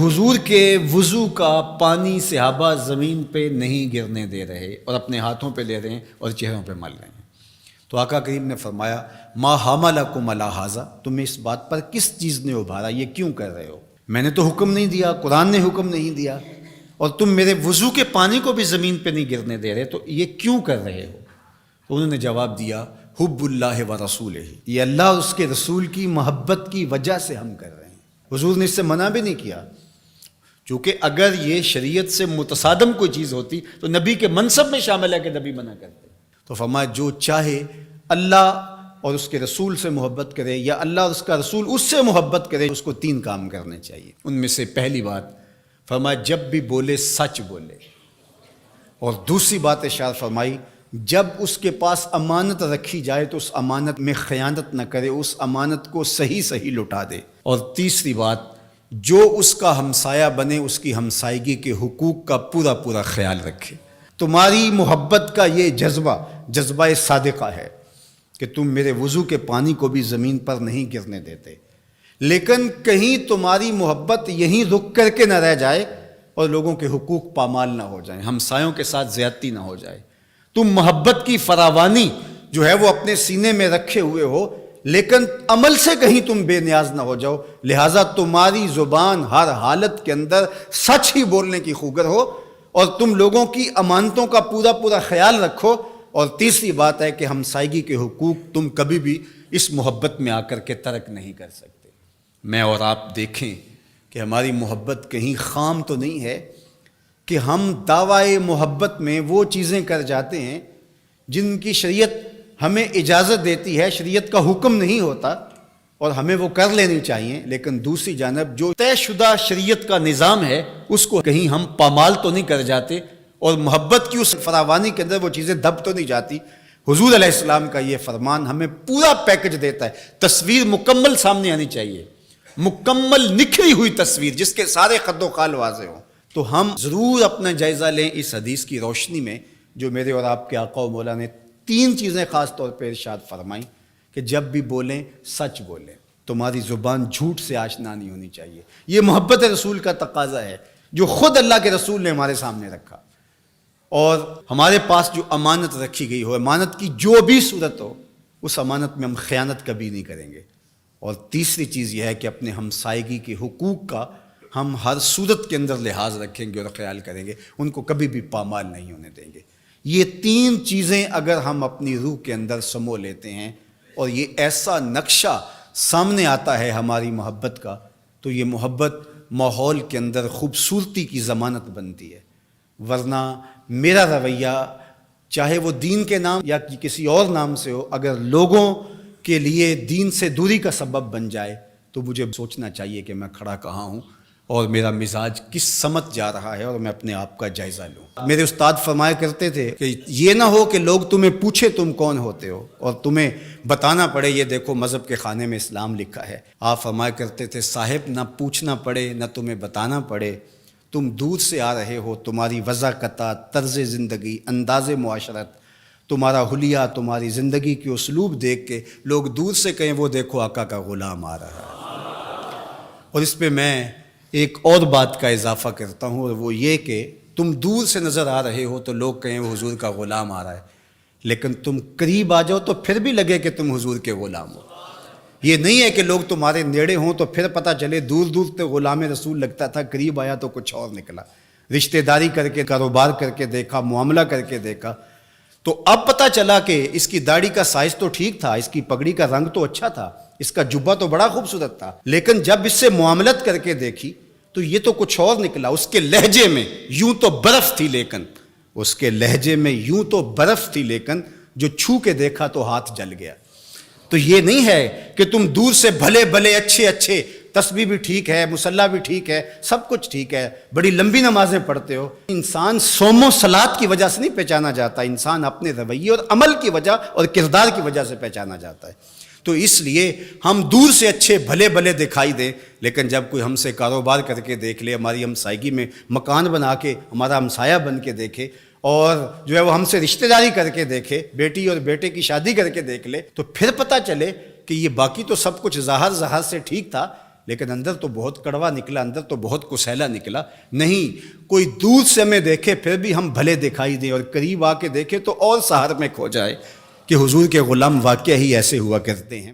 حضور کے وضو کا پانی صحابہ زمین پہ نہیں گرنے دے رہے اور اپنے ہاتھوں پہ لے رہے ہیں اور چہروں پہ مل رہے ہیں۔ تو آقا کریم نے فرمایا ما حملکم علی ھذا، تمہیں اس بات پر کس چیز نے ابھارا، یہ کیوں کر رہے ہو؟ میں نے تو حکم نہیں دیا، قرآن نے حکم نہیں دیا، اور تم میرے وضو کے پانی کو بھی زمین پہ نہیں گرنے دے رہے، تو یہ کیوں کر رہے ہو؟ تو انہوں نے جواب دیا حب اللہ و رسولہ، یہ اللہ اور اس کے رسول کی محبت کی وجہ سے ہم کر رہے ہیں۔ حضور نے اس سے منع بھی نہیں کیا، چونکہ اگر یہ شریعت سے متصادم کوئی چیز ہوتی تو نبی کے منصب میں شامل ہے کہ نبی منع کرتے۔ تو فرمایا جو چاہے اللہ اور اس کے رسول سے محبت کرے یا اللہ اور اس کا رسول اس سے محبت کرے، اس کو 3 کام کرنے چاہیے۔ ان میں سے پہلی بات فرمایا جب بھی بولے سچ بولے، اور دوسری بات ارشاد فرمائی جب اس کے پاس امانت رکھی جائے تو اس امانت میں خیانت نہ کرے، اس امانت کو صحیح لٹا دے، اور تیسری بات جو اس کا ہمسایہ بنے اس کی ہمسائیگی کے حقوق کا پورا خیال رکھے۔ تمہاری محبت کا یہ جذبہ صادقہ ہے کہ تم میرے وضو کے پانی کو بھی زمین پر نہیں گرنے دیتے، لیکن کہیں تمہاری محبت یہیں رک کر کے نہ رہ جائے اور لوگوں کے حقوق پامال نہ ہو جائیں، ہمسایوں کے ساتھ زیادتی نہ ہو جائے۔ تم محبت کی فراوانی جو ہے وہ اپنے سینے میں رکھے ہوئے ہو، لیکن عمل سے کہیں تم بے نیاز نہ ہو جاؤ، لہٰذا تمہاری زبان ہر حالت کے اندر سچ ہی بولنے کی خوگر ہو، اور تم لوگوں کی امانتوں کا پورا خیال رکھو۔ اور تیسری بات ہے کہ ہمسائیگی کے حقوق تم کبھی بھی اس محبت میں آ کر کے ترک نہیں کر سکتے۔ میں اور آپ دیکھیں کہ ہماری محبت کہیں خام تو نہیں ہے کہ ہم دعوی محبت میں وہ چیزیں کر جاتے ہیں جن کی شریعت ہمیں اجازت دیتی ہے، شریعت کا حکم نہیں ہوتا اور ہمیں وہ کر لینی چاہیے، لیکن دوسری جانب جو طے شدہ شریعت کا نظام ہے اس کو کہیں ہم پامال تو نہیں کر جاتے، اور محبت کی اس فراوانی کے اندر وہ چیزیں دب تو نہیں جاتی۔ حضور علیہ السلام کا یہ فرمان ہمیں پورا پیکج دیتا ہے، تصویر مکمل سامنے آنی چاہیے، مکمل نکھری ہوئی تصویر جس کے سارے خد و خال واضح ہوں۔ تو ہم ضرور اپنا جائزہ لیں اس حدیث کی روشنی میں جو میرے اور آپ کے آقا و مولا نے 3 چیزیں خاص طور پہ ارشاد فرمائیں کہ جب بھی بولیں سچ بولیں، تمہاری زبان جھوٹ سے آشنا نہیں ہونی چاہیے۔ یہ محبت رسول کا تقاضا ہے جو خود اللہ کے رسول نے ہمارے سامنے رکھا، اور ہمارے پاس جو امانت رکھی گئی ہو، امانت کی جو بھی صورت ہو، اس امانت میں ہم خیانت کبھی نہیں کریں گے۔ اور تیسری چیز یہ ہے کہ اپنے ہمسائیگی کے حقوق کا ہم ہر صورت کے اندر لحاظ رکھیں گے اور خیال کریں گے، ان کو کبھی بھی پامال نہیں ہونے دیں گے۔ یہ 3 چیزیں اگر ہم اپنی روح کے اندر سمو لیتے ہیں اور یہ ایسا نقشہ سامنے آتا ہے ہماری محبت کا، تو یہ محبت ماحول کے اندر خوبصورتی کی ضمانت بنتی ہے۔ ورنہ میرا رویہ چاہے وہ دین کے نام یا کسی اور نام سے ہو، اگر لوگوں کے لیے دین سے دوری کا سبب بن جائے تو مجھے سوچنا چاہیے کہ میں کھڑا کہاں ہوں اور میرا مزاج کس سمت جا رہا ہے، اور میں اپنے آپ کا جائزہ لوں۔ میرے استاد فرمایا کرتے تھے کہ یہ نہ ہو کہ لوگ تمہیں پوچھے تم کون ہوتے ہو اور تمہیں بتانا پڑے یہ دیکھو مذہب کے خانے میں اسلام لکھا ہے۔ آپ فرمایا کرتے تھے صاحب نہ پوچھنا پڑے نہ تمہیں بتانا پڑے، تم دور سے آ رہے ہو، تمہاری وضاقتات، طرز زندگی، انداز معاشرت، تمہارا حلیہ، تمہاری زندگی کے اسلوب دیکھ کے لوگ دور سے کہیں وہ دیکھو آقا کا غلام آ رہا ہے۔ اور اس پہ میں ایک اور بات کا اضافہ کرتا ہوں، اور وہ یہ کہ تم دور سے نظر آ رہے ہو تو لوگ کہیں وہ حضور کا غلام آ رہا ہے، لیکن تم قریب آ جاؤ تو پھر بھی لگے کہ تم حضور کے غلام ہو۔ یہ نہیں ہے کہ لوگ تمہارے نیڑے ہوں تو پھر پتہ چلے دور تو غلام رسول لگتا تھا، قریب آیا تو کچھ اور نکلا۔ رشتہ داری کر کے، کاروبار کر کے دیکھا، معاملہ کر کے دیکھا، تو اب پتہ چلا کہ اس کی داڑھی کا سائز تو ٹھیک تھا، اس کی پگڑی کا رنگ تو اچھا تھا، اس کا جبہ تو بڑا خوبصورت تھا، لیکن جب اس سے معاملت کر کے دیکھی تو یہ تو کچھ اور نکلا۔ اس کے لہجے میں یوں تو برف تھی، لیکن اس کے لہجے میں یوں تو برف تھی، لیکن جو چھو کے دیکھا تو ہاتھ جل گیا۔ تو یہ نہیں ہے کہ تم دور سے بھلے اچھے تسبیح بھی ٹھیک ہے، مصلی بھی ٹھیک ہے، سب کچھ ٹھیک ہے، بڑی لمبی نمازیں پڑھتے ہو۔ انسان صوم و صلات کی وجہ سے نہیں پہچانا جاتا، انسان اپنے رویے اور عمل کی وجہ اور کردار کی وجہ سے پہچانا جاتا ہے۔ تو اس لیے ہم دور سے اچھے بھلے دکھائی دیں، لیکن جب کوئی ہم سے کاروبار کر کے دیکھ لے، ہماری ہمسائیگی میں مکان بنا کے ہمارا ہمسایہ بن کے دیکھے، اور جو ہے وہ ہم سے رشتہ داری کر کے دیکھے، بیٹی اور بیٹے کی شادی کر کے دیکھ لے، تو پھر پتہ چلے کہ یہ باقی تو سب کچھ ظاہر سے ٹھیک تھا، لیکن اندر تو بہت کڑوا نکلا، اندر تو بہت کسیلا نکلا. نہیں، کوئی دور سے ہمیں دیکھے پھر بھی ہم بھلے دکھائی دیں، اور قریب آ کے دیکھے تو اور سحر میں کھو جائے کہ حضور کے غلام واقعہ ہی ایسے ہوا کرتے ہیں.